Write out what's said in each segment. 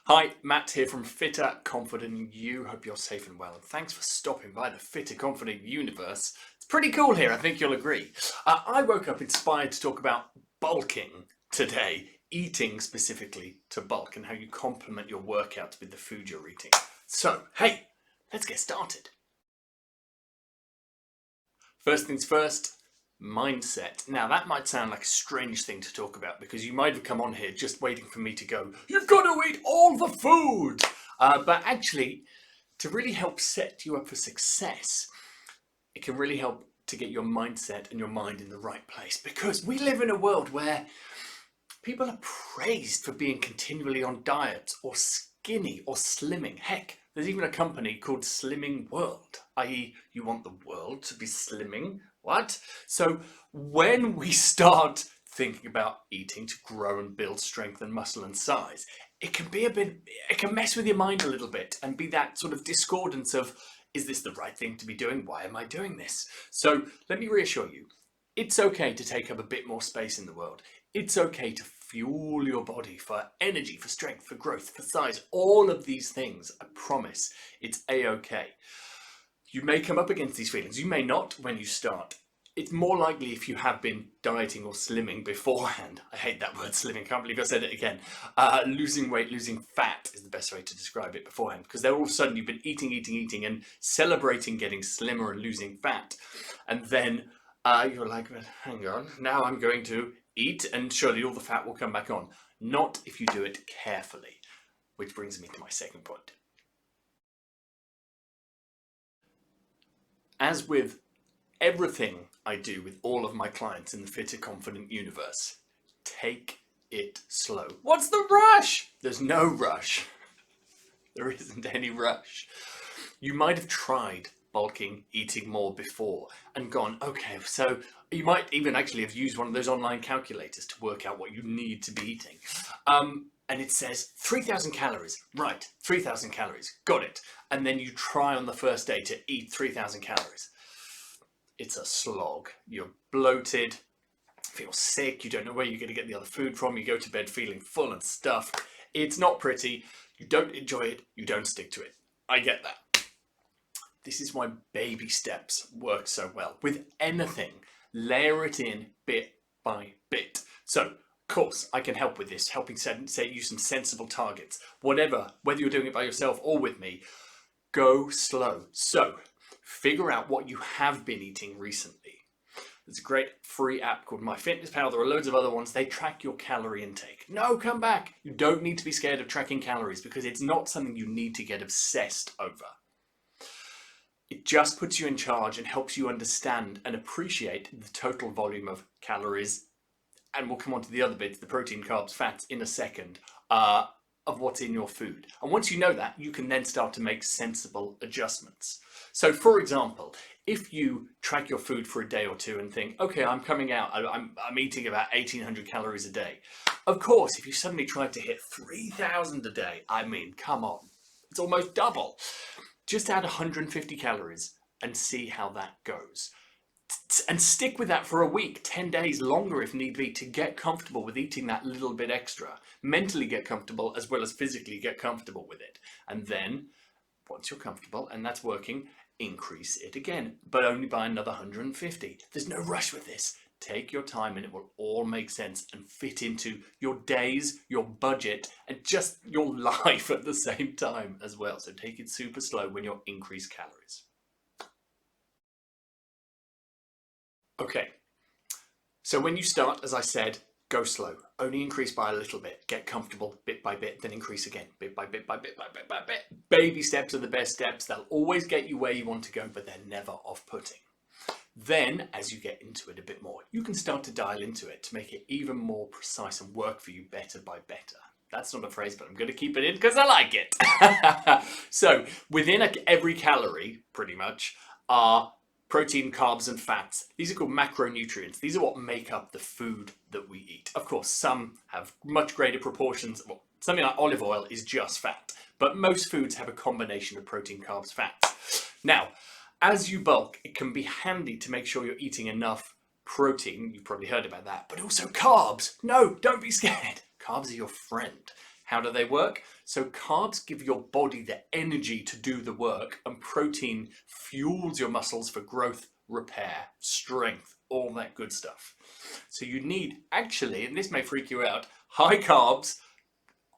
Hi, Matt here from Fitter, Confident You. Hope you're safe and well. And thanks for stopping by the Fitter, Confident universe. It's pretty cool here, I think you'll agree. I woke up inspired to talk about bulking today, eating specifically to bulk, and how you complement your workouts with the food you're eating. So, hey, let's get started. First things first, mindset. Now, that might sound like a strange thing to talk about because you might have come on here just waiting for me to go, you've got to eat all the food. But actually, to really help set you up for success, it can really help to get your mindset and your mind in the right place, because we live in a world where people are praised for being continually on diets or skinny or slimming. Heck, there's even a company called Slimming World, i.e. you want the world to be slimming. What? So when we start thinking about eating to grow and build strength and muscle and size, it can mess with your mind a little bit and be that sort of discordance of, is this the right thing to be doing? Why am I doing this? So let me reassure you, it's okay to take up a bit more space in the world. It's okay to fuel your body for energy, for strength, for growth, for size, all of these things. I promise it's a-okay. You may come up against these feelings. You may not when you start. It's more likely if you have been dieting or slimming beforehand. I hate that word slimming, can't believe I said it again. Losing weight, losing fat is the best way to describe it beforehand, because then all of a sudden you've been eating and celebrating getting slimmer and losing fat. And then you're like, well, hang on, now I'm going to eat and surely all the fat will come back on. Not if you do it carefully, which brings me to my second point. As with everything I do with all of my clients in the Fitter Confident universe, take it slow. What's the rush? There's no rush. There isn't any rush. You might have tried bulking, eating more before and gone, okay, so you might even actually have used one of those online calculators to work out what you need to be eating. And it says 3,000 calories. Right, 3,000 calories. Got it. And then you try on the first day to eat 3,000 calories. It's a slog. You're bloated, feel sick, you don't know where you're going to get the other food from, you go to bed feeling full and stuffed. It's not pretty, you don't enjoy it, you don't stick to it. I get that. This is why baby steps work so well. With anything, layer it in bit by bit. So, of course, I can help with this, helping set you some sensible targets. Whatever, whether you're doing it by yourself or with me, go slow. So, figure out what you have been eating recently. There's a great free app called MyFitnessPal. There are loads of other ones. They track your calorie intake. No, come back. You don't need to be scared of tracking calories because it's not something you need to get obsessed over. It just puts you in charge and helps you understand and appreciate the total volume of calories. And we'll come on to the other bits, the protein, carbs, fats, in a second, of what's in your food. And once you know that, you can then start to make sensible adjustments. So for example, if you track your food for a day or two and think, okay, I'm coming out, I'm eating about 1,800 calories a day. Of course, if you suddenly try to hit 3,000 a day, I mean, come on, it's almost double. Just add 150 calories and see how that goes. And stick with that for a week, 10 days, longer if need be, to get comfortable with eating that little bit extra. Mentally get comfortable as well as physically get comfortable with it. And then, once you're comfortable and that's working, increase it again, but only by another 150. There's no rush with this. Take your time and it will all make sense and fit into your days, your budget, and just your life at the same time as well. So take it super slow when you're increased calories. Okay, so when you start, as I said, go slow. Only increase by a little bit. Get comfortable bit by bit, then increase again. Bit by bit by bit by bit by bit. Baby steps are the best steps. They'll always get you where you want to go, but they're never off-putting. Then, as you get into it a bit more, you can start to dial into it to make it even more precise and work for you better by better. That's not a phrase, but I'm going to keep it in because I like it. So, within every calorie, pretty much, are protein, carbs, and fats. These are called macronutrients. These are what make up the food that we eat. Of course, some have much greater proportions. Well, something like olive oil is just fat, but most foods have a combination of protein, carbs, fats. Now, as you bulk, it can be handy to make sure you're eating enough protein. You've probably heard about that, but also carbs. No, don't be scared. Carbs are your friend. How do they work? So carbs give your body the energy to do the work, and protein fuels your muscles for growth, repair, strength, all that good stuff. So you need, actually, and this may freak you out, high carbs,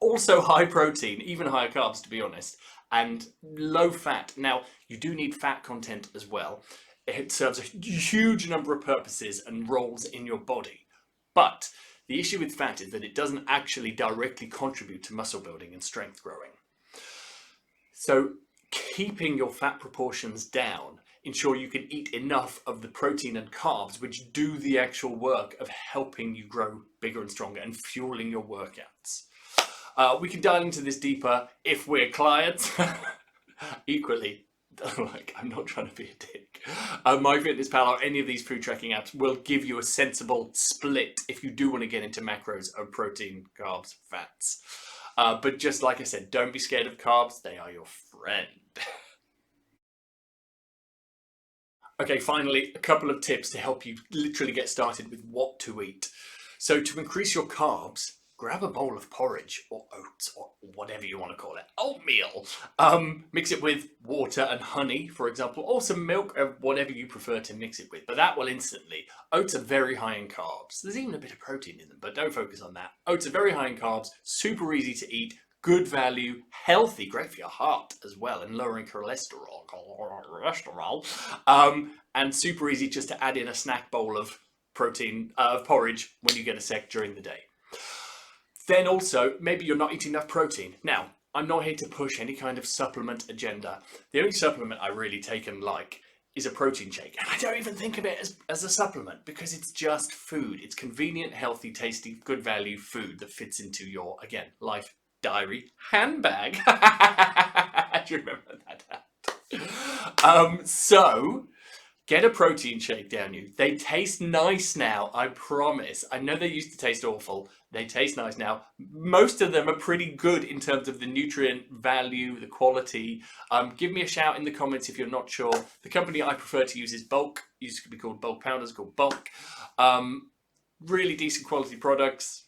also high protein, even higher carbs to be honest, and low fat. Now, you do need fat content as well. It serves a huge number of purposes and roles in your body. But the issue with fat is that it doesn't actually directly contribute to muscle building and strength growing. So keeping your fat proportions down, ensure you can eat enough of the protein and carbs which do the actual work of helping you grow bigger and stronger and fueling your workouts. We can dive into this deeper if we're clients. Equally, like, I'm not trying to be a dick. MyFitnessPal or any of these food tracking apps will give you a sensible split if you do want to get into macros of protein, carbs, fats. But just like I said, don't be scared of carbs. They are your friend. Okay, finally, a couple of tips to help you literally get started with what to eat. So to increase your carbs, grab a bowl of porridge or oats or whatever you want to call it, oatmeal. Mix it with water and honey, for example, or some milk or whatever you prefer to mix it with, but that will instantly. Oats are very high in carbs. There's even a bit of protein in them, but don't focus on that. Oats are very high in carbs, super easy to eat, good value, healthy, great for your heart as well, and lowering cholesterol, and super easy just to add in a snack bowl of protein, porridge when you get a sec during the day. Then also, maybe you're not eating enough protein. Now, I'm not here to push any kind of supplement agenda. The only supplement I really take and like is a protein shake. And I don't even think of it as a supplement because it's just food. It's convenient, healthy, tasty, good value food that fits into your, again, life diary handbag. Do you remember that? So get a protein shake down you. They taste nice now, I promise. I know they used to taste awful. They taste nice now. Most of them are pretty good in terms of the nutrient value, the quality. Give me a shout in the comments if you're not sure. The company I prefer to use is Bulk. It used to be called Bulk Powders, called Bulk. Really decent quality products.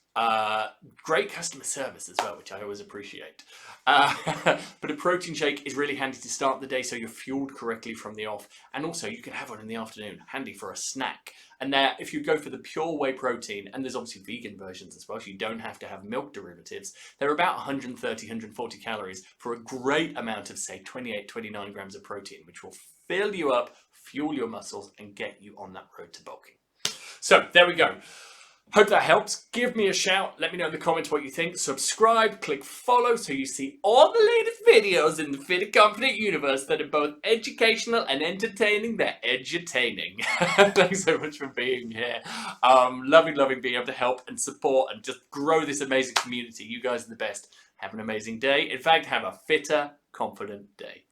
Great customer service as well, which I always appreciate. But a protein shake is really handy to start the day so you're fueled correctly from the off. And also you can have one in the afternoon, handy for a snack. And there, if you go for the pure whey protein, and there's obviously vegan versions as well, so you don't have to have milk derivatives, they're about 130, 140 calories for a great amount of, say, 28, 29 grams of protein, which will fill you up, fuel your muscles, and get you on that road to bulking. So there we go. Hope that helps. Give me a shout. Let me know in the comments what you think. Subscribe, click follow so you see all the latest videos in the Fit and Confident universe that are both educational and entertaining. They're edutaining. Thanks so much for being here. Loving being able to help and support and just grow this amazing community. You guys are the best. Have an amazing day. In fact, have a fitter, confident day.